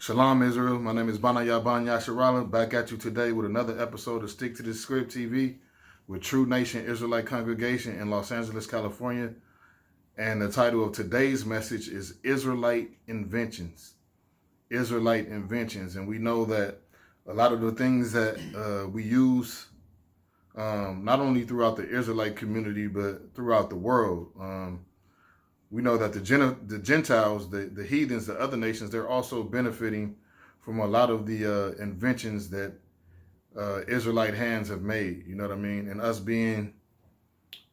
Shalom, Israel. My name is Banaya Ban Yasharala. Back at you today with another episode of Stick to the Script TV with True Nation Israelite Congregation in Los Angeles, California. And the title of today's message is Israelite Inventions. Israelite Inventions. And we know that a lot of the things that we use, not only throughout the Israelite community, but throughout the world, we know that the Gentiles, the heathens, the other nations, they're also benefiting from a lot of the inventions that Israelite hands have made. You know what I mean? And us being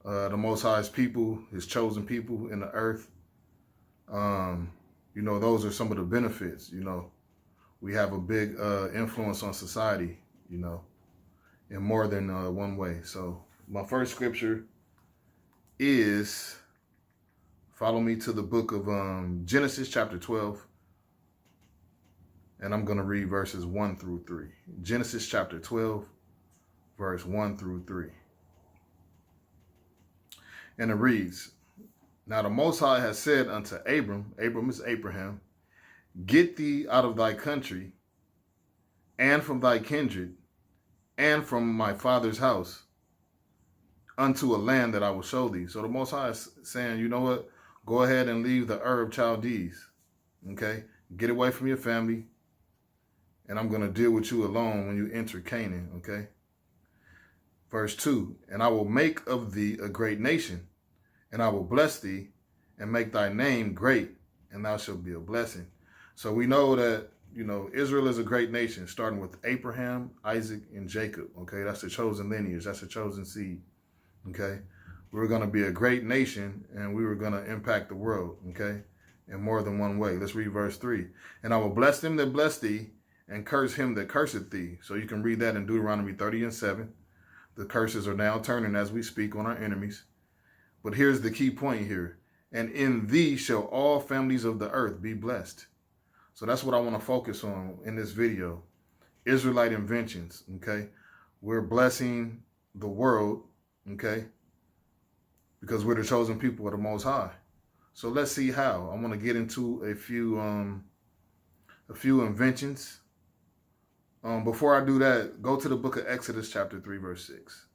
the Most High's people, His chosen people in the earth, those are some of the benefits. We have a big influence on society, in more than one way. So my first scripture is... Follow me to the book of Genesis chapter 12, and I'm going to read verses 1 through 3. Genesis chapter 12, verse 1 through 3. And it reads, Now the Most High has said unto Abram is Abraham, Get thee out of thy country, and from thy kindred, and from my father's house, unto a land that I will show thee. So the Most High is saying, you know what? Go ahead and leave the Ur of Chaldees, okay? Get away from your family, and I'm going to deal with you alone when you enter Canaan, okay? Verse 2, And I will make of thee a great nation, and I will bless thee, and make thy name great, and thou shalt be a blessing. So we know that, Israel is a great nation, starting with Abraham, Isaac, and Jacob, okay? That's the chosen lineage. That's the chosen seed, okay? We were going to be a great nation, and we were going to impact the world, okay, in more than one way. Let's read verse 3. And I will bless them that bless thee, and curse him that curseth thee. So you can read that in Deuteronomy 30 and 7. The curses are now turning as we speak on our enemies. But here's the key point here. And in thee shall all families of the earth be blessed. So that's what I want to focus on in this video. Israelite inventions, okay? We're blessing the world, okay? Because we're the chosen people of the Most High. So let's see how. I want to get into a few inventions. Before I do that, go to the book of Exodus chapter 3, verse 6.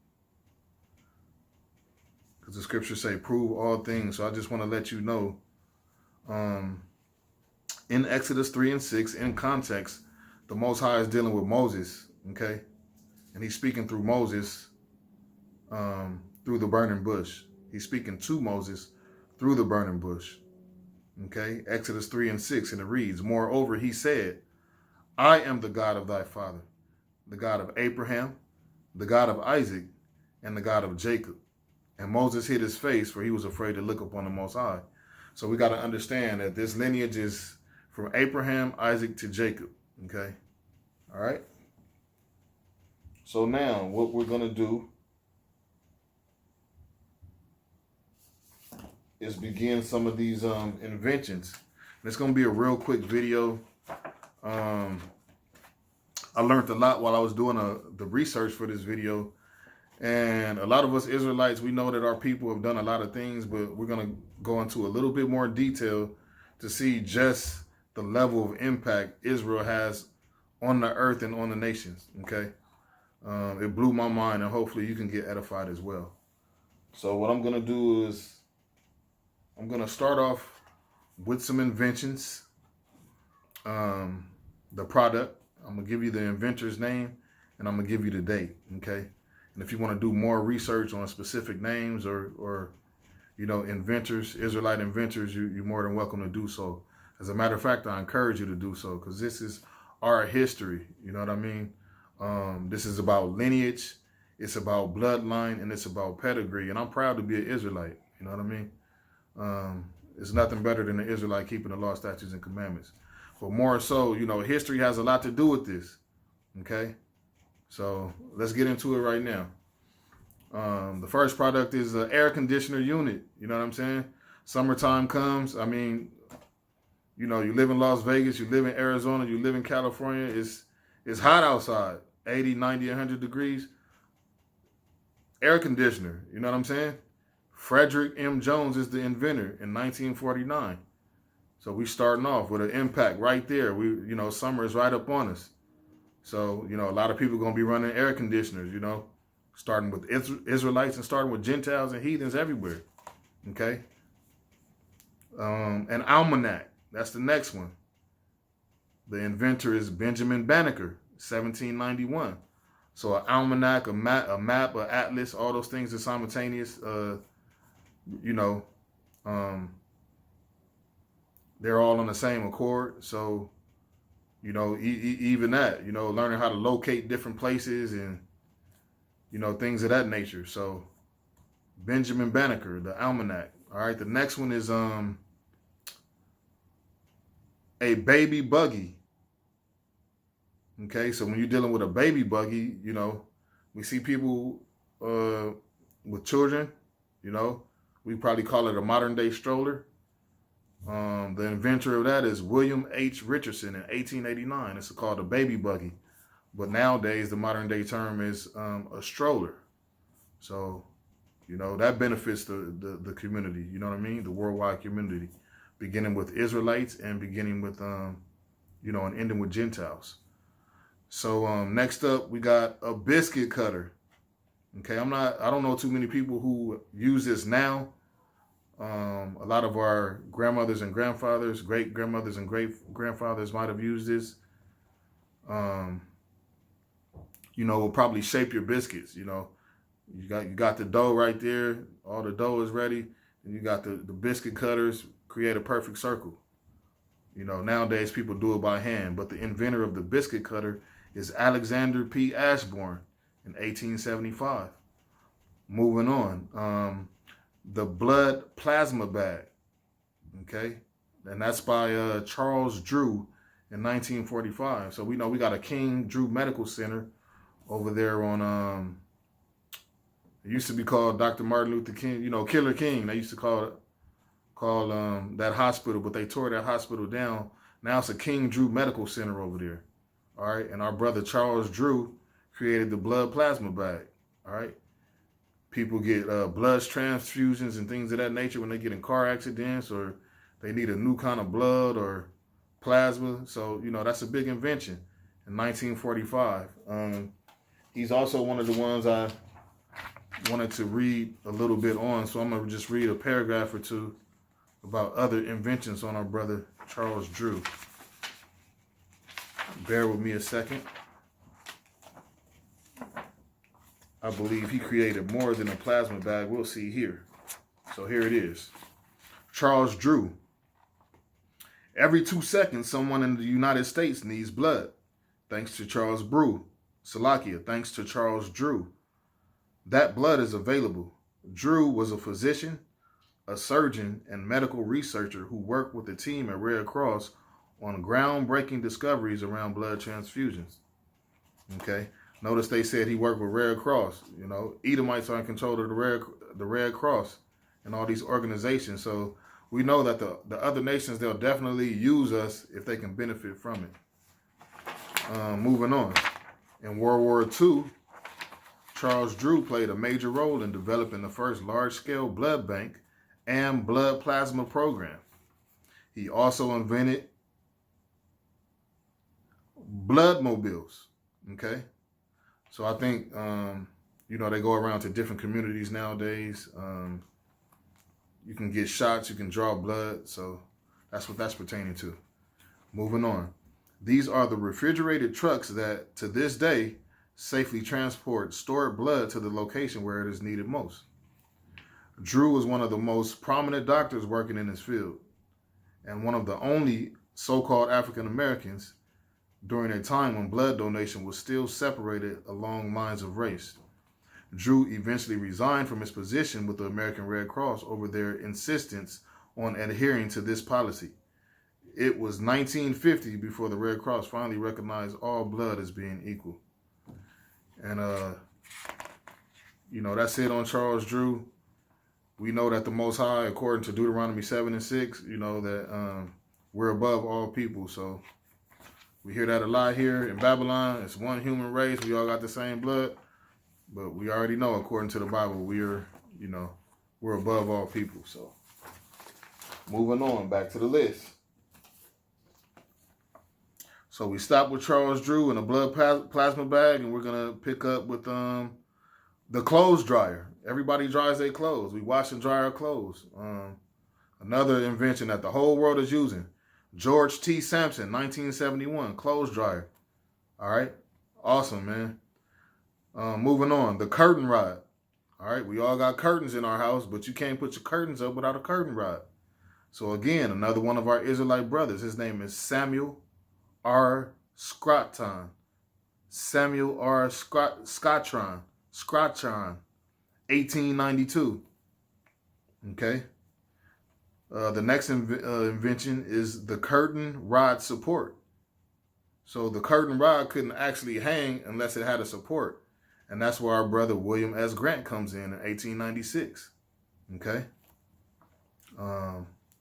Because the scriptures say, prove all things. So I just want to let you know, in Exodus 3 and 6, in context, the Most High is dealing with Moses, okay? And he's speaking through Moses through the burning bush. He's speaking to Moses through the burning bush. Okay, Exodus 3 and 6, and it reads, Moreover, he said, I am the God of thy father, the God of Abraham, the God of Isaac, and the God of Jacob. And Moses hid his face, for he was afraid to look upon the Most High. So we got to understand that this lineage is from Abraham, Isaac to Jacob. Okay, all right. So now what we're going to do is begin some of these inventions. And it's going to be a real quick video. I learned a lot while I was doing the research for this video. And a lot of us Israelites, we know that our people have done a lot of things, but we're going to go into a little bit more detail to see just the level of impact Israel has on the earth and on the nations, okay? It blew my mind, and hopefully you can get edified as well. So what I'm going to do is I'm going to start off with some inventions, the product. I'm going to give you the inventor's name, and I'm going to give you the date, okay? And if you want to do more research on specific names or inventors, Israelite inventors, you're more than welcome to do so. As a matter of fact, I encourage you to do so because this is our history, you know what I mean? This is about lineage, it's about bloodline, and it's about pedigree, and I'm proud to be an Israelite, you know what I mean? It's nothing better than the Israelite keeping the law, statutes, and commandments. But more so, history has a lot to do with this. Okay? So let's get into it right now. The first product is an air conditioner unit. You know what I'm saying? Summertime comes. I mean, you live in Las Vegas, you live in Arizona, you live in California. It's hot outside, 80, 90, 100 degrees. Air conditioner. You know what I'm saying? Frederick M. Jones is the inventor in 1949. So we starting off with an impact right there. Summer is right up on us. So, a lot of people are going to be running air conditioners, starting with Israelites and starting with Gentiles and heathens everywhere. Okay. An almanac. That's the next one. The inventor is Benjamin Banneker, 1791. So an almanac, a map, an atlas, all those things are simultaneous. They're all on the same accord. So, even that, learning how to locate different places and, things of that nature. So Benjamin Banneker, the almanac. All right. The next one is a baby buggy. Okay. So when you're dealing with a baby buggy, we see people with children, we probably call it a modern day stroller. The inventor of that is William H. Richardson in 1889. It's called a baby buggy. But nowadays, the modern day term is a stroller. So, that benefits the community, you know what I mean? The worldwide community, beginning with Israelites and beginning with, and ending with Gentiles. So next up, we got a biscuit cutter. Okay, I don't know too many people who use this now. A lot of our grandmothers and grandfathers, great grandmothers and great grandfathers might have used this. Will probably shape your biscuits. You got the dough right there. All the dough is ready, and you got the biscuit cutters. Create a perfect circle. Nowadays people do it by hand, but the inventor of the biscuit cutter is Alexander P. Ashburn in 1875. Moving on. The blood plasma bag, okay? And that's by Charles Drew in 1945. So we know we got a King Drew Medical Center over there on, it used to be called Dr. Martin Luther King, Killer King. They used to call that hospital, but they tore that hospital down. Now it's a King Drew Medical Center over there, all right? And our brother Charles Drew created the blood plasma bag, all right? People get blood transfusions and things of that nature when they get in car accidents or they need a new kind of blood or plasma. So, that's a big invention in 1945. He's also one of the ones I wanted to read a little bit on. So I'm going to just read a paragraph or two about other inventions on our brother Charles Drew. Bear with me a second. I believe he created more than a plasma bag. We'll see here. So here it is. Charles Drew. Every 2 seconds, someone in the United States needs blood. Thanks to Charles Brew. Salakia, thanks to Charles Drew. That blood is available. Drew was a physician, a surgeon, and medical researcher who worked with a team at Red Cross on groundbreaking discoveries around blood transfusions. Okay. Notice they said he worked with Red Cross. Edomites are in control of the Red Cross and all these organizations. So we know that the other nations, they'll definitely use us if they can benefit from it. Moving on. In World War II, Charles Drew played a major role in developing the first large-scale blood bank and blood plasma program. He also invented blood mobiles. Okay. So I think, they go around to different communities nowadays. You can get shots, you can draw blood. So that's what that's pertaining to. Moving on. These are the refrigerated trucks that, to this day, safely transport stored blood to the location where it is needed most. Drew was one of the most prominent doctors working in this field, and one of the only so-called African Americans during a time when blood donation was still separated along lines of race. Drew eventually resigned from his position with the American Red Cross over their insistence on adhering to this policy. It was 1950 before the Red Cross finally recognized all blood as being equal. And, that's it on Charles Drew. We know that the Most High, according to Deuteronomy 7 and 6, that we're above all people. So we hear that a lot here in Babylon. It's one human race. We all got the same blood. But we already know, according to the Bible, we're above all people. So moving on back to the list. So we stopped with Charles Drew in a blood plasma bag, and we're gonna pick up with the clothes dryer. Everybody dries their clothes. We wash and dry our clothes. Another invention that the whole world is using. George T. Sampson, 1971, clothes dryer. All right, awesome, man. Moving on, the curtain rod. All right, we all got curtains in our house, but you can't put your curtains up without a curtain rod. So again, another one of our Israelite brothers. His name is Samuel R. Scrotton. Samuel R. Scrotton, 1892. Okay. The next invention is the curtain rod support. So the curtain rod couldn't actually hang unless it had a support. And that's where our brother William S. Grant comes in 1896. Okay.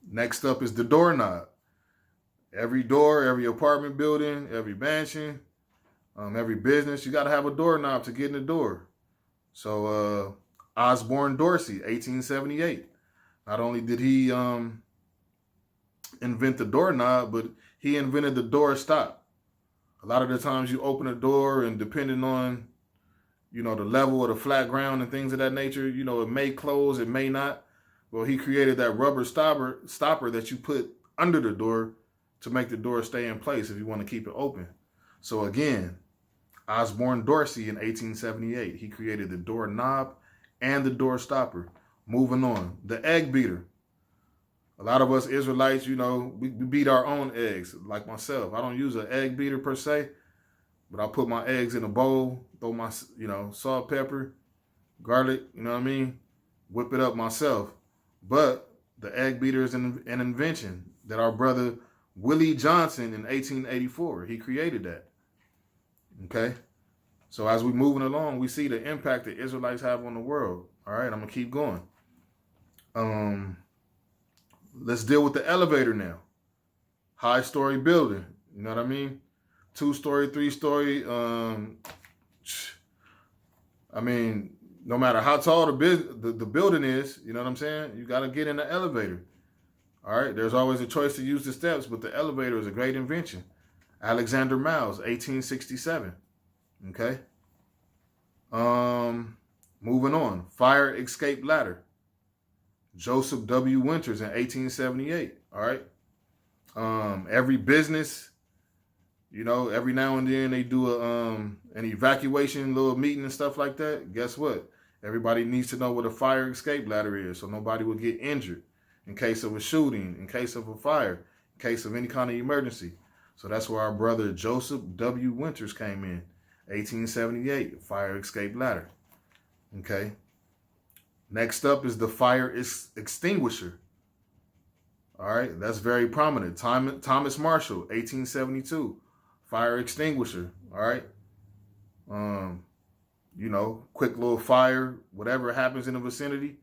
Next up is the doorknob. Every door, every apartment building, every mansion, every business, you got to have a doorknob to get in the door. So Osborne Dorsey, 1878. Not only did he invent the doorknob, but he invented the door stop. A lot of the times you open a door, and depending on, the level of the flat ground and things of that nature, it may close, it may not. Well, he created that rubber stopper that you put under the door to make the door stay in place if you want to keep it open. So again, Osborne Dorsey in 1878, he created the door knob and the door stopper. Moving on, the egg beater. A lot of us Israelites, we beat our own eggs. Like myself, I don't use an egg beater per se, but I put my eggs in a bowl, throw my, salt, pepper, garlic, whip it up myself. But the egg beater is an invention that our brother Willie Johnson in 1884, he created that. Okay? So as we're moving along, we see the impact that Israelites have on the world. All right, I'm going to keep going. Let's deal with the elevator now. High story building, you know what I mean? 2-story, 3-story. No matter how tall the building is, you know what I'm saying? You got to get in the elevator. All right, there's always a choice to use the steps, but the elevator is a great invention. Alexander Miles, 1867. Okay. Moving on. Fire escape ladder. Joseph W. Winters in 1878. All right. Every business, every now and then they do an evacuation little meeting and stuff like that. Guess what? Everybody needs to know what a fire escape ladder is, so nobody will get injured in case of a shooting, in case of a fire, in case of any kind of emergency. So that's where our brother Joseph W. Winters came in, 1878, fire escape ladder. Okay. Next up is the fire extinguisher. All right, that's very prominent. Thomas Marshall, 1872, fire extinguisher. All right. Quick little fire, whatever happens in the vicinity.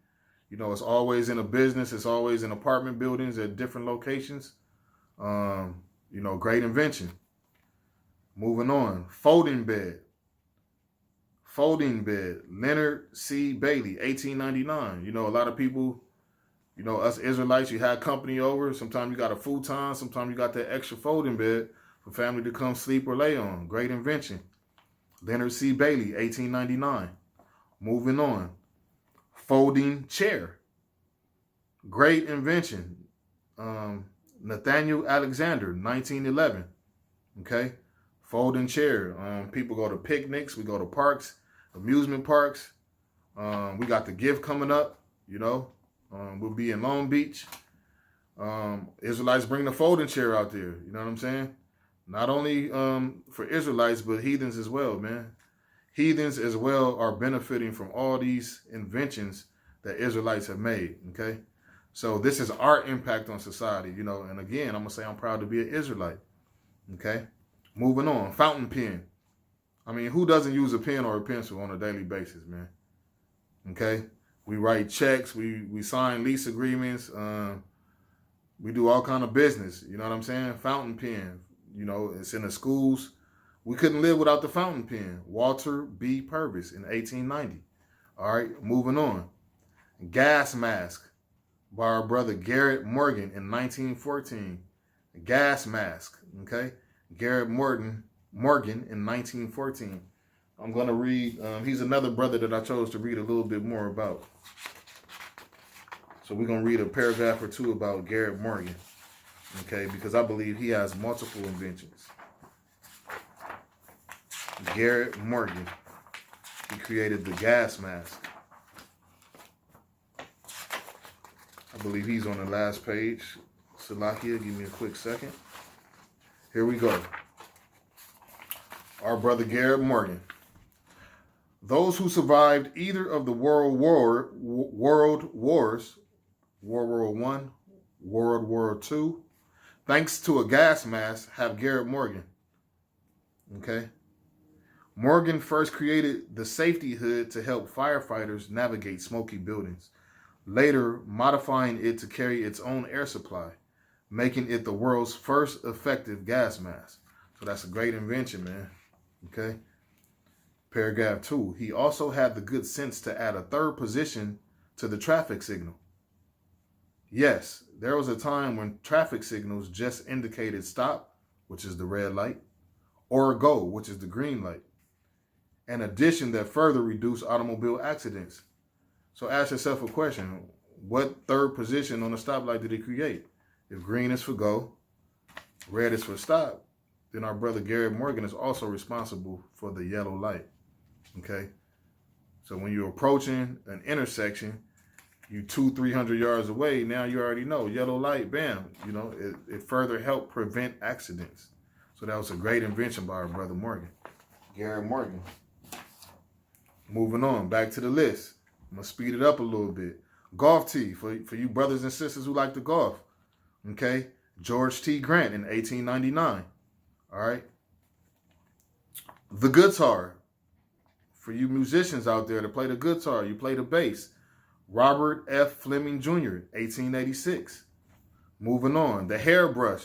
It's always in a business. It's always in apartment buildings at different locations. Great invention. Moving on. Folding bed. Leonard C. Bailey, 1899. A lot of people, us Israelites, you had company over. Sometimes you got a futon. Sometimes you got that extra folding bed for family to come sleep or lay on. Great invention. Leonard C. Bailey, 1899. Moving on. Folding chair. Great invention. Nathaniel Alexander, 1911. Okay. Folding chair. People go to picnics. We go to parks, amusement parks. We got the gift coming up, we'll be in Long Beach. Israelites bring the folding chair out there. You know what I'm saying? Not only for Israelites, but heathens as well, man. Heathens as well are benefiting from all these inventions that Israelites have made, okay? So this is our impact on society, and again, I'm going to say I'm proud to be an Israelite, okay? Moving on, fountain pen. Who doesn't use a pen or a pencil on a daily basis, man? Okay? We write checks, we sign lease agreements, we do all kind of business, you know what I'm saying? Fountain pen, it's in the schools. We couldn't live without the fountain pen. Walter B. Purvis in 1890. All right, moving on. Gas mask by our brother Garrett Morgan in 1914. Gas mask, okay? Garrett Morgan in 1914. I'm going to read, he's another brother that I chose to read a little bit more about. So we're going to read a paragraph or two about Garrett Morgan, okay, because I believe he has multiple inventions. Garrett Morgan, he created the gas mask. I believe he's on the last page. Salakia, give me a quick second. Here we go. Our brother Garrett Morgan. Those who survived either of the world wars, World War I, World War II, thanks to a gas mask, have Garrett Morgan. Okay? Morgan first created the safety hood to help firefighters navigate smoky buildings, later modifying it to carry its own air supply, making it the world's first effective gas mask. So that's a great invention, man. Okay? Paragraph 2. He also had the good sense to add a third position to the traffic signal. Yes, there was a time when traffic signals just indicated stop, which is the red light, or go, which is the green light. An addition that further reduced automobile accidents. So ask yourself a question. What third position on the stoplight did he create? If green is for go, red is for stop, then our brother Garrett Morgan is also responsible for the yellow light. Okay? So when you're approaching an intersection, you 200-300 yards away, now you already know, yellow light, bam. You know, it further helped prevent accidents. So that was a great invention by our brother Morgan. Garrett Morgan. Moving on, back to the list. I'm going to speed it up a little bit. Golf tee, for you brothers and sisters who like to golf. Okay? George T. Grant in 1899. All right? The guitar, for you musicians out there that play the guitar, you play the bass. Robert F. Fleming Jr., 1886. Moving on, the hairbrush.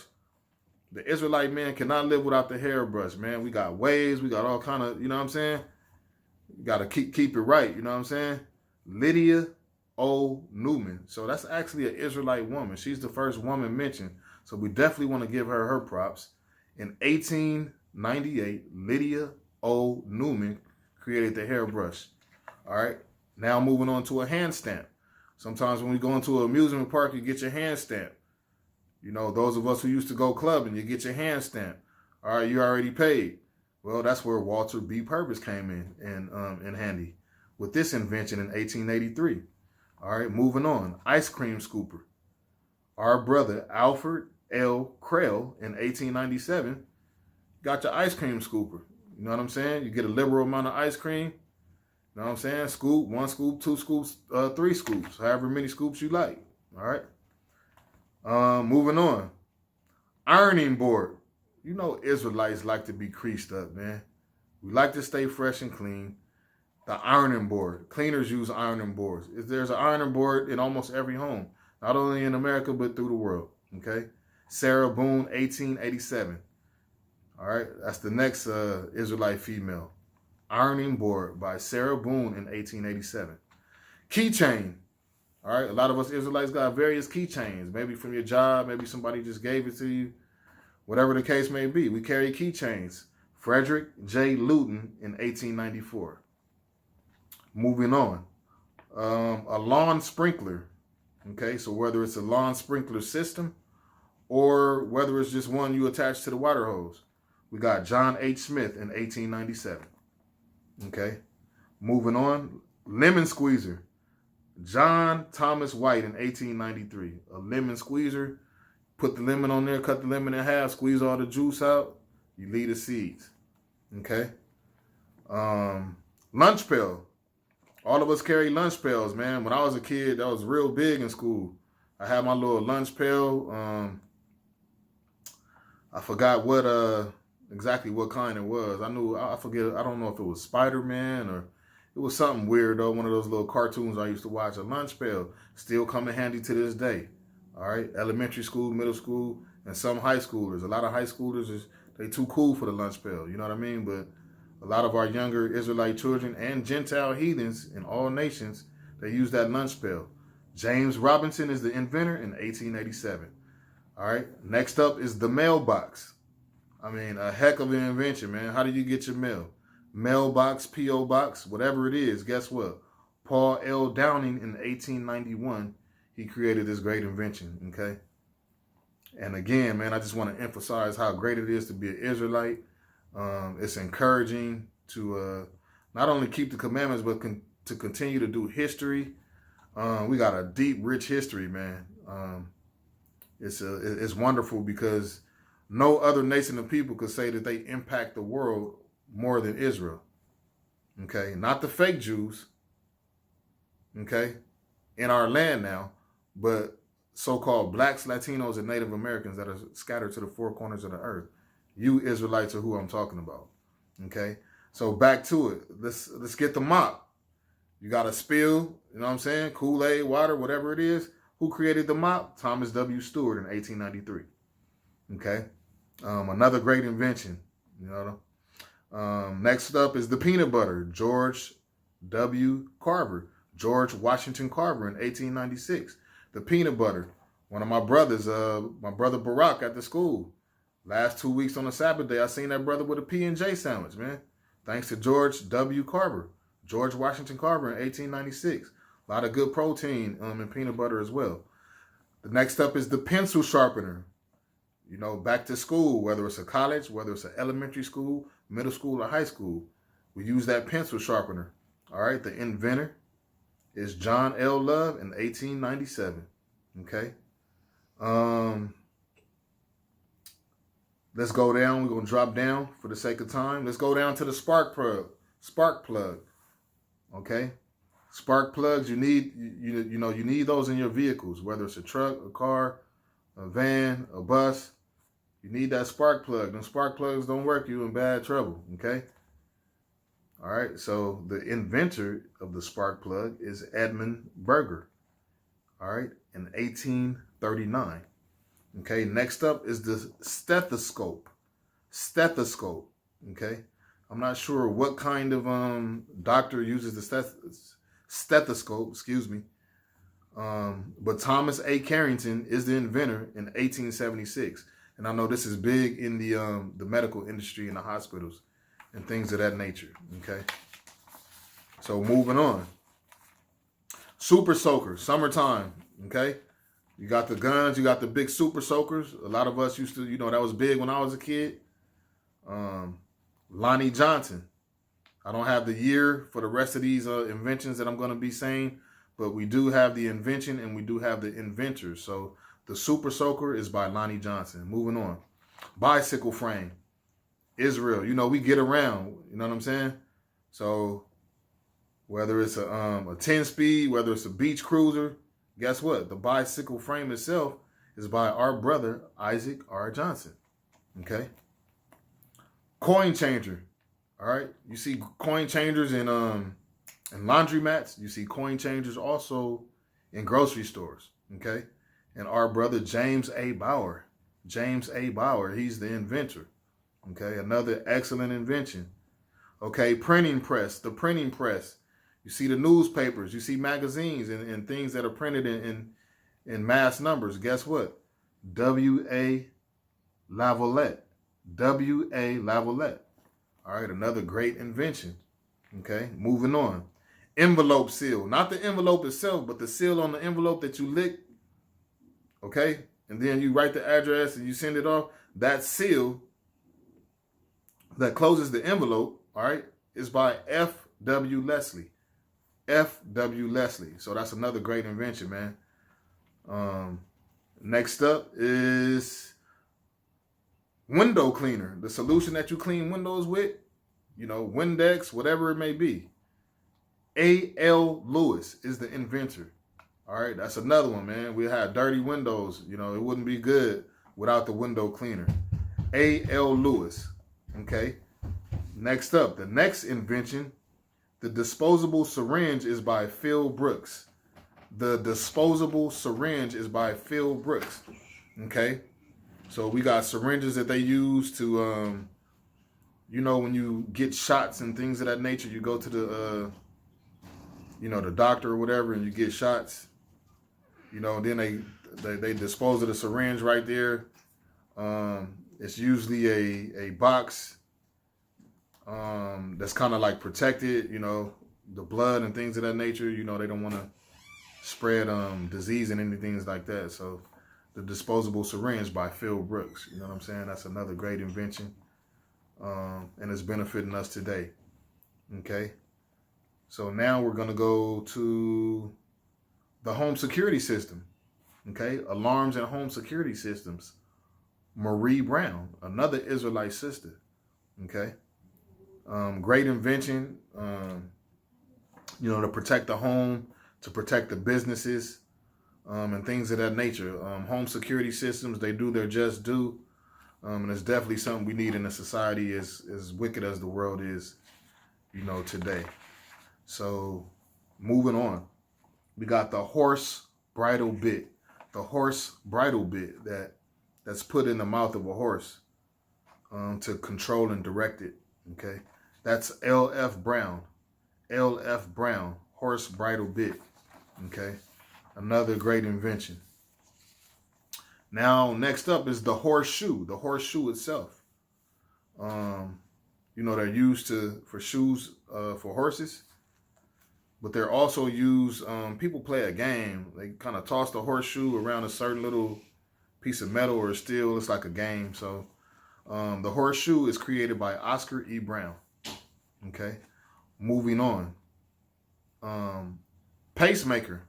The Israelite man cannot live without the hairbrush, man. We got waves, we got all kind of, you know what I'm saying? You got to keep it right, you know what I'm saying? Lydia O. Newman. So that's actually an Israelite woman. She's the first woman mentioned. So we definitely want to give her props. In 1898, Lydia O. Newman created the hairbrush. All right. Now moving on to a hand stamp. Sometimes when we go into an amusement park, you get your hand stamp. You know, those of us who used to go clubbing, you get your hand stamp. All right, you already paid. Well, that's where Walter B. Purvis came in handy with this invention in 1883. All right, moving on. Ice cream scooper. Our brother Alfred L. Krell in 1897 got your ice cream scooper. You know what I'm saying? You get a liberal amount of ice cream. You know what I'm saying? Scoop, 1 scoop, 2 scoops, 3 scoops, however many scoops you like. All right. Moving on. Ironing board. You know Israelites like to be creased up, man. We like to stay fresh and clean. The ironing board. Cleaners use ironing boards. There's an ironing board in almost every home, not only in America, but through the world. Okay? Sarah Boone, 1887. All right? That's the next Israelite female. Ironing board by Sarah Boone in 1887. Keychain. All right? A lot of us Israelites got various keychains. Maybe from your job. Maybe somebody just gave it to you. Whatever the case may be. We carry keychains. Frederick J. Luton in 1894. Moving on. A lawn sprinkler. Okay, so whether it's a lawn sprinkler system or whether it's just one you attach to the water hose. We got John H. Smith in 1897. Okay, moving on. Lemon squeezer. John Thomas White in 1893. A lemon squeezer. Put the lemon on there, cut the lemon in half, squeeze all the juice out. You leave the seeds. Okay. Lunch pail. All of us carry lunch pails, man. When I was a kid, that was real big in school. I had my little lunch pail. I forgot what exactly what kind it was. I forget. I don't know if it was Spider-Man or it was something weird though. One of those little cartoons I used to watch. A lunch pail still come in handy to this day. All right, elementary school, middle school, and some high schoolers. A lot of high schoolers they too cool for the lunch pail. You know what I mean? But a lot of our younger Israelite children and Gentile heathens in all nations, they use that lunch pail. James Robinson is the inventor in 1887. All right. Next up is the mailbox. I mean, a heck of an invention, man. How do you get your mail? Mailbox, P.O. box, whatever it is. Guess what? Paul L. Downing in 1891, he created this great invention, okay? And again, man, I just want to emphasize how great it is to be an Israelite. It's encouraging to not only keep the commandments, but to continue to do history. We got a deep, rich history, man. It's wonderful because no other nation of people could say that they impact the world more than Israel. Okay, not the fake Jews. Okay, in our land now, but so-called blacks, Latinos, and Native Americans that are scattered to the four corners of the earth. You Israelites are who I'm talking about. Okay, so back to it. Let's get the mop. You got a spill, you know what I'm saying? Kool-Aid, water, whatever it is. Who created the mop? Thomas W. Stewart in 1893. Okay, another great invention. You know. Next up is the peanut butter. George W. Carver. George Washington Carver in 1896. The peanut butter. One of my brothers, my brother Barack at the school. Last 2 weeks on a Sabbath day, I seen that brother with a P&J sandwich, man. Thanks to George W. Carver. George Washington Carver in 1896. A lot of good protein in peanut butter as well. The next up is the pencil sharpener. You know, back to school, whether it's a college, whether it's an elementary school, middle school, or high school, we use that pencil sharpener. All right, the inventor is John L. Love in 1897. Okay. Let's go down. We're going to drop down for the sake of time. Let's go down to the spark plug. Okay. Spark plugs, you need those in your vehicles, whether it's a truck, a car, a van, a bus. You need that spark plug. Them spark plugs don't work, you in bad trouble. Okay. All right, so the inventor of the spark plug is Edmund Berger, all right, in 1839. Okay, next up is the stethoscope. Okay. I'm not sure what kind of doctor uses the stethoscope, excuse me. But Thomas A. Carrington is the inventor in 1876. And I know this is big in the medical industry in the hospitals and things of that nature, okay? So moving on. Super soaker, summertime, okay? You got the guns, you got the big super soakers. A lot of us used to, that was big when I was a kid. Lonnie Johnson. I don't have the year for the rest of these inventions that I'm going to be saying, but we do have the invention and we do have the inventors. So the super soaker is by Lonnie Johnson. Moving on. Bicycle frame. Israel, we get around, you know what I'm saying? So whether it's a 10-speed, whether it's a beach cruiser, guess what? The bicycle frame itself is by our brother, Isaac R. Johnson, okay? Coin changer, all right? You see coin changers in laundromats. You see coin changers also in grocery stores, okay? And our brother, James A. Bauer, he's the inventor. Okay, another excellent invention. Okay, printing press, the printing press. You see the newspapers, you see magazines and things that are printed in mass numbers. Guess what? W.A. Lavalette. W.A. Lavalette. All right, another great invention. Okay, moving on. Envelope seal. Not the envelope itself, but the seal on the envelope that you lick. Okay, and then you write the address and you send it off. That seal that closes the envelope, all right, is by F.W. Leslie. F.W. Leslie. So that's another great invention, man. Next up is window cleaner. The solution that you clean windows with, Windex, whatever it may be. A.L. Lewis is the inventor. All right, that's another one, man. We had dirty windows. It wouldn't be good without the window cleaner. A.L. Lewis. Okay. Next up, the next invention, the disposable syringe is by Phil Brooks. The disposable syringe is by Phil Brooks. Okay. So we got syringes that they use to, when you get shots and things of that nature, you go to the, the doctor or whatever, and you get shots, and then they dispose of the syringe right there. It's usually a box that's kind of like protected, you know, the blood and things of that nature. You know, they don't want to spread disease and anything like that. So the disposable syringe by Phil Brooks, you know what I'm saying? That's another great invention, and it's benefiting us today. Okay, so now we're gonna go to the home security system. Okay, alarms and home security systems. Marie Brown, another Israelite sister. Okay, great invention. You know, to protect the home, to protect the businesses, and things of that nature. Home security systems, they do their just due, and it's definitely something we need in a society as wicked as the world is, you know, today. So, moving on, we got the horse bridle bit. The horse bridle bit that's put in the mouth of a horse to control and direct it. Okay, that's L.F. Brown. L.F. Brown, horse bridle bit. Okay, another great invention. Now, next up is the horseshoe. The horseshoe itself. You know, they're used for shoes for horses, but they're also used. People play a game. They kind of toss the horseshoe around a certain little piece of metal or steel. It's like a game. So, the horseshoe is created by Oscar E. Brown. Okay, moving on. Pacemaker.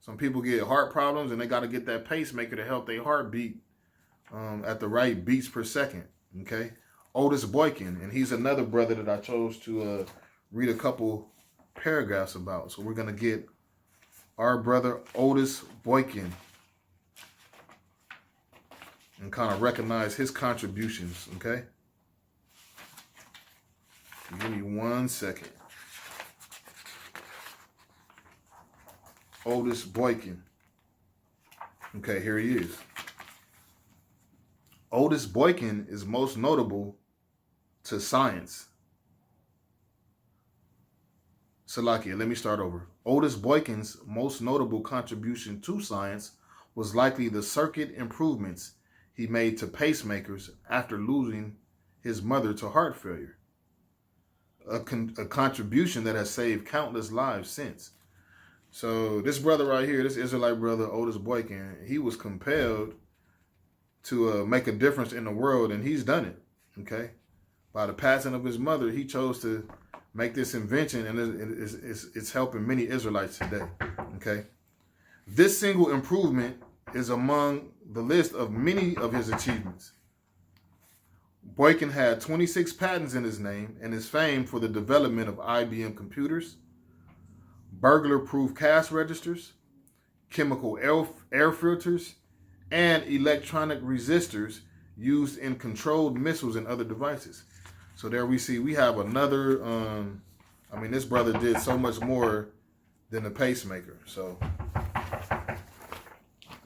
Some people get heart problems and they got to get that pacemaker to help their heart beat at the right beats per second. Okay. Otis Boykin, and he's another brother that I chose to read a couple paragraphs about. So we're going to get our brother Otis Boykin and kind of recognize his contributions. Okay. Give me 1 second. Otis Boykin. Okay, here he is. Otis Boykin is most notable to science. Salakia, let me start over. Otis Boykin's most notable contribution to science was likely the circuit improvements he made to pacemakers after losing his mother to heart failure. A contribution that has saved countless lives since. So this brother right here, this Israelite brother, Otis Boykin, he was compelled to make a difference in the world, and he's done it, okay? By the passing of his mother, he chose to make this invention, and it's helping many Israelites today, okay? This single improvement is among the list of many of his achievements. Boykin had 26 patents in his name and is famed for the development of IBM computers, burglar-proof cash registers, chemical air filters, and electronic resistors used in controlled missiles and other devices. So there we see we have another, I mean, this brother did so much more than the pacemaker. So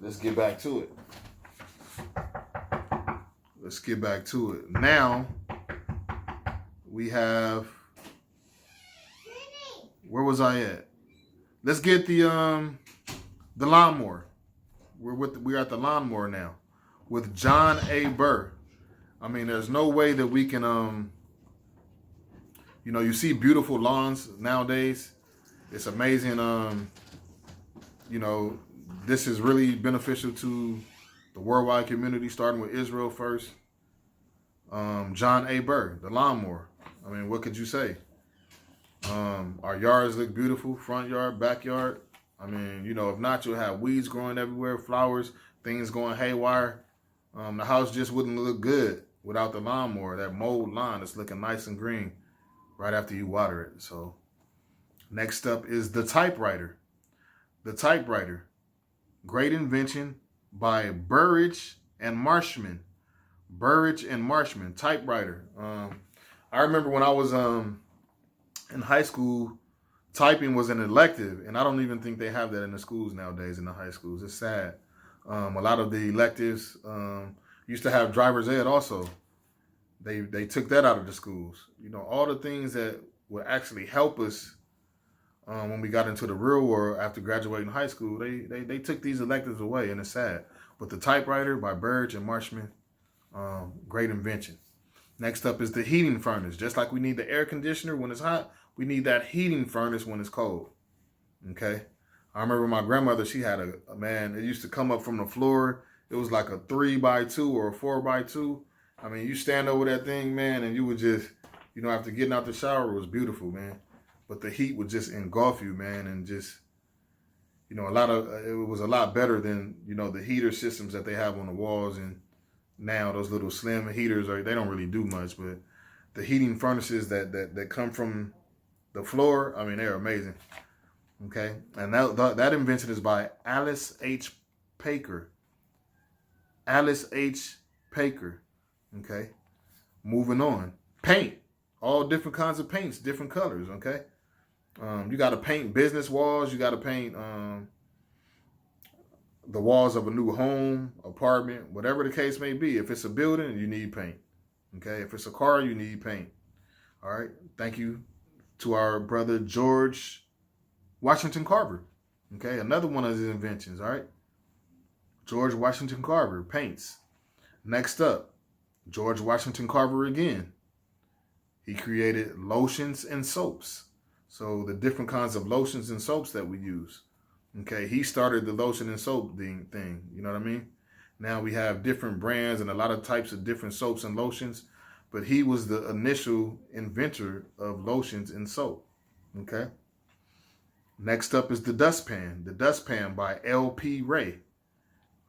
let's get back to it. Let's get back to it. Now we have, where was I at? Let's get the lawnmower. We're at the lawnmower now with John A. Burr. I mean, there's no way that we can you know, you see beautiful lawns nowadays. It's amazing. You know, this is really beneficial to the worldwide community, starting with Israel first. John A. Burr, the lawnmower. I mean, what could you say? Our yards look beautiful, front yard, backyard. I mean, you know, if not, you'll have weeds growing everywhere, flowers, things going haywire. The house just wouldn't look good without the lawnmower, that mowed lawn that's looking nice and green right after you water it. So next up is the typewriter. The typewriter, great invention by Burridge and Marshman. Burridge and Marshman, typewriter. I remember when I was in high school, typing was an elective, and I don't even think they have that in the schools nowadays, in the high schools. It's sad. A lot of the electives used to have driver's ed also. They took that out of the schools. You know, all the things that would actually help us when we got into the real world after graduating high school, they took these electives away, and it's sad. But the typewriter by Burridge and Marshman, Great invention. Next up is the heating furnace. Just like we need the air conditioner when it's hot, we need that heating furnace when it's cold. Okay. I remember my grandmother, she had a man, it used to come up from the floor. It was like a 3x2 or a 4x2. I mean, you stand over that thing, man, and you would just, after getting out the shower, it was beautiful, man. But the heat would just engulf you, man, and just, it was a lot better than, the heater systems that they have on the walls. And now those little slim heaters, they don't really do much, but the heating furnaces that come from the floor, I mean, they're amazing. Okay, and that invention is by Alice H. Packer. Alice H. Packer. Okay, moving on. Paint. All different kinds of paints, different colors. Okay, you got to paint business walls. You got to paint the walls of a new home, apartment, whatever the case may be. If it's a building, you need paint. Okay, if it's a car, you need paint. All right, thank you to our brother George Washington Carver. Okay, another one of his inventions, all right? George Washington Carver, paints. Next up, George Washington Carver again. He created lotions and soaps. So the different kinds of lotions and soaps that we use. Okay, he started the lotion and soap thing, you know what I mean? Now we have different brands and a lot of types of different soaps and lotions, but he was the initial inventor of lotions and soap, okay? Next up is the dustpan. The dustpan by L.P. Ray.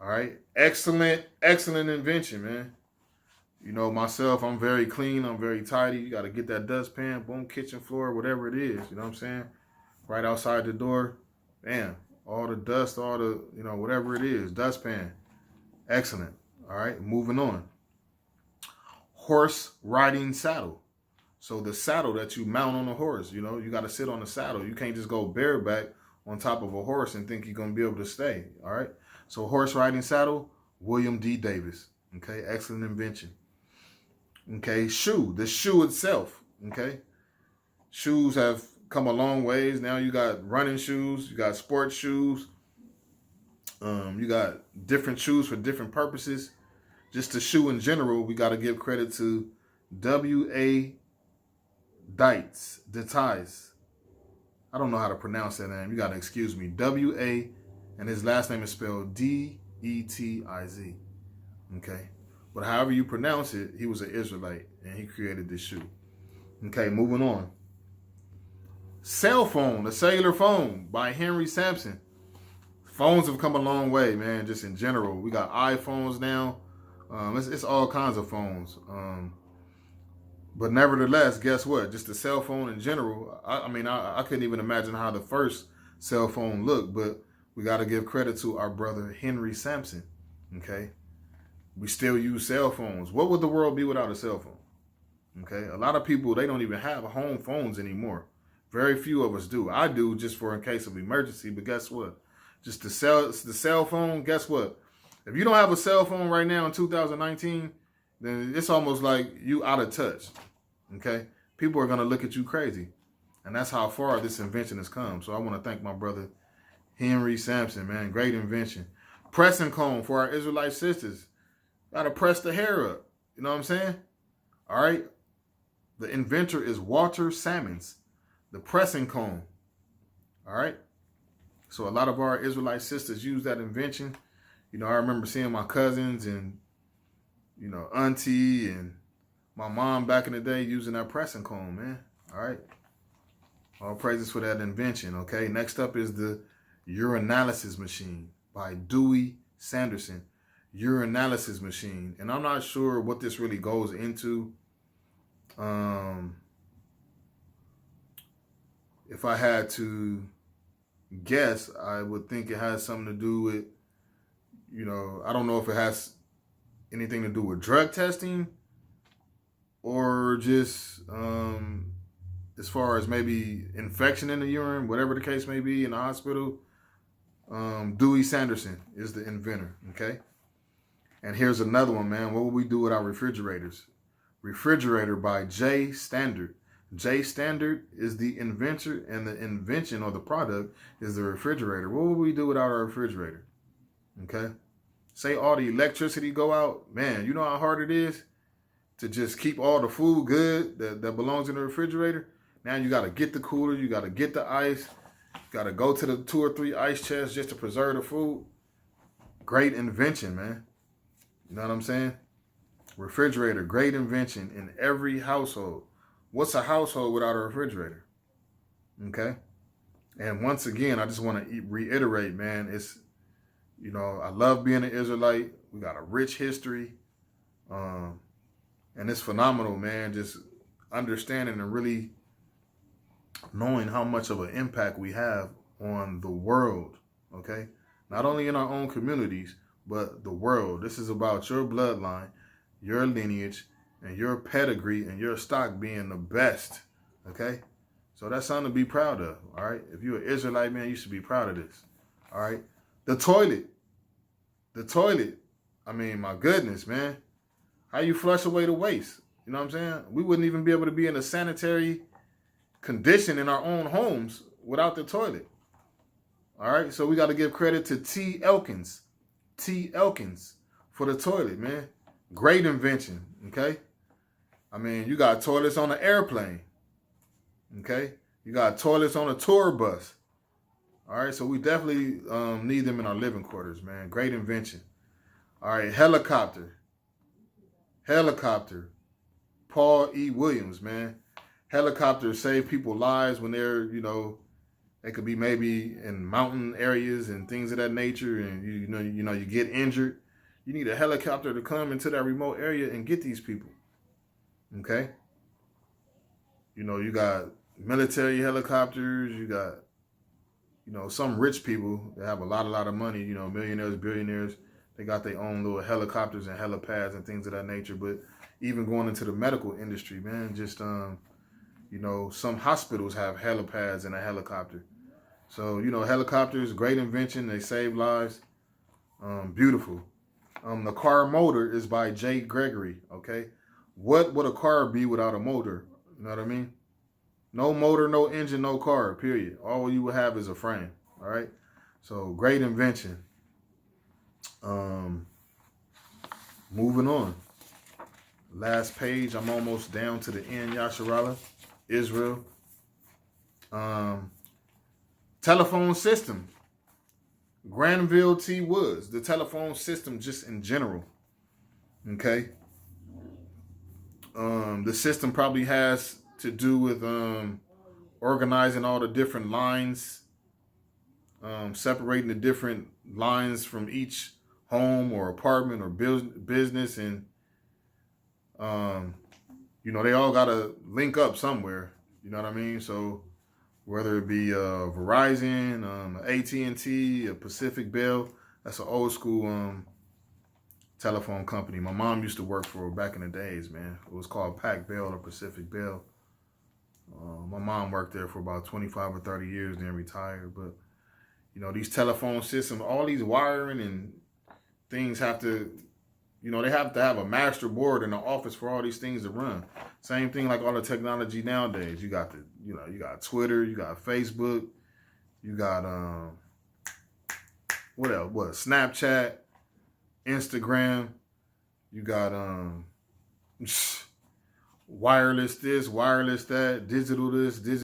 All right. Excellent invention, man. Myself, I'm very clean. I'm very tidy. You got to get that dustpan, boom, kitchen floor, whatever it is. You know what I'm saying? Right outside the door. Bam. All the dust, all the, whatever it is. Dustpan. Excellent. All right. Moving on. Horse riding saddle. So the saddle that you mount on a horse, you got to sit on the saddle. You can't just go bareback on top of a horse and think you're going to be able to stay. All right. So horse riding saddle, William D. Davis. Okay. Excellent invention. Okay. Shoe, the shoe itself. Okay. Shoes have come a long ways. Now you got running shoes. You got sports shoes. You got different shoes for different purposes. Just the shoe in general, we got to give credit to W.A. Dietz. I don't know how to pronounce that name. You got to excuse me. W.A. and his last name is spelled D-E-T-I-Z. Okay. But however you pronounce it, he was an Israelite and he created this shoe. Okay, moving on. Cell phone, the cellular phone by Henry Sampson. Phones have come a long way, man, just in general. We got iPhones now. It's all kinds of phones. But nevertheless, guess what? Just the cell phone in general. I couldn't even imagine how the first cell phone looked, but we got to give credit to our brother Henry Sampson. Okay. We still use cell phones. What would the world be without a cell phone? Okay. A lot of people, they don't even have home phones anymore. Very few of us do. I do just for in case of emergency, but guess what? Just the cell phone, guess what? If you don't have a cell phone right now in 2019, then it's almost like you out of touch. Okay? People are going to look at you crazy. And that's how far this invention has come. So I want to thank my brother Henry Sampson, man. Great invention. Pressing comb for our Israelite sisters. Got to press the hair up. You know what I'm saying? All right? The inventor is Walter Sammons. The pressing comb. All right? So a lot of our Israelite sisters use that invention. I remember seeing my cousins and, auntie and my mom back in the day using that pressing comb, man. All right. All praises for that invention, okay? Next up is the urinalysis machine by Dewey Sanderson. Urinalysis machine. And I'm not sure what this really goes into. If I had to guess, I would think it has something to do with, I don't know if it has anything to do with drug testing or just as far as maybe infection in the urine, whatever the case may be in the hospital. Dewey Sanderson is the inventor, okay? And here's another one, man. What would we do with our refrigerators? Refrigerator by J. Standard. J. Standard is the inventor, and the invention or the product is the refrigerator. What would we do without our refrigerator? Okay? say all the electricity go out, man, you know how hard it is to just keep all the food good that belongs in the refrigerator? Now you got to get the cooler, you got to get the ice, you got to go to the 2 or 3 ice chests just to preserve the food. Great invention, man. You know what I'm saying? Refrigerator, great invention in every household. What's a household without a refrigerator? Okay? And once again, I just want to reiterate, man, it's, you know, I love being an Israelite. We got a rich history. And it's phenomenal, man, just understanding and really knowing how much of an impact we have on the world, okay? Not only in our own communities, but the world. This is about your bloodline, your lineage, and your pedigree and your stock being the best, okay? So that's something to be proud of, all right? If you're an Israelite, man, you should be proud of this, all right? The toilet. I mean, my goodness, man. How you flush away the waste? You know what I'm saying? We wouldn't even be able to be in a sanitary condition in our own homes without the toilet. All right, so we got to give credit to T. Elkins, for the toilet, man. Great invention, okay? I mean, you got toilets on an airplane, okay? You got toilets on a tour bus. All right, so we definitely need them in our living quarters, man. Great invention. All right, helicopter. Paul E. Williams, man. Helicopters save people's lives when they're, you know, they could be maybe in mountain areas and things of that nature, and you know, you get injured. You need a helicopter to come into that remote area and get these people. Okay? You know, you got military helicopters, you got, you know, some rich people that have a lot of money, you know, millionaires, billionaires. They got their own little helicopters and helipads and things of that nature. But even going into the medical industry, man, just, you know, some hospitals have helipads and a helicopter. So, you know, helicopters, great invention. They save lives. Beautiful. The car motor is by J. Gregory, okay? What would a car be without a motor? You know what I mean? No motor, no engine, no car, period. All you would have is a frame, all right? So, great invention. Moving on. Last page, I'm almost down to the end, Yasharala. Israel. Telephone system. Granville T. Woods. The telephone system just in general. Okay. The system probably has to do with organizing all the different lines, separating the different lines from each home or apartment or business, and you know, they all gotta link up somewhere. You know what I mean? So whether it be Verizon, AT&T, a Pacific Bell, that's an old school telephone company. My mom used to work for back in the days, man. It was called Pac Bell or Pacific Bell. My mom worked there for about 25 or 30 years, then retired. But you know, these telephone systems, all these wiring and things have to, you know, they have to have a master board in the office for all these things to run. Same thing like all the technology nowadays. You got you got Twitter, you got Facebook, you got what else? What? Snapchat, Instagram. You got wireless this, wireless that, digital this, digital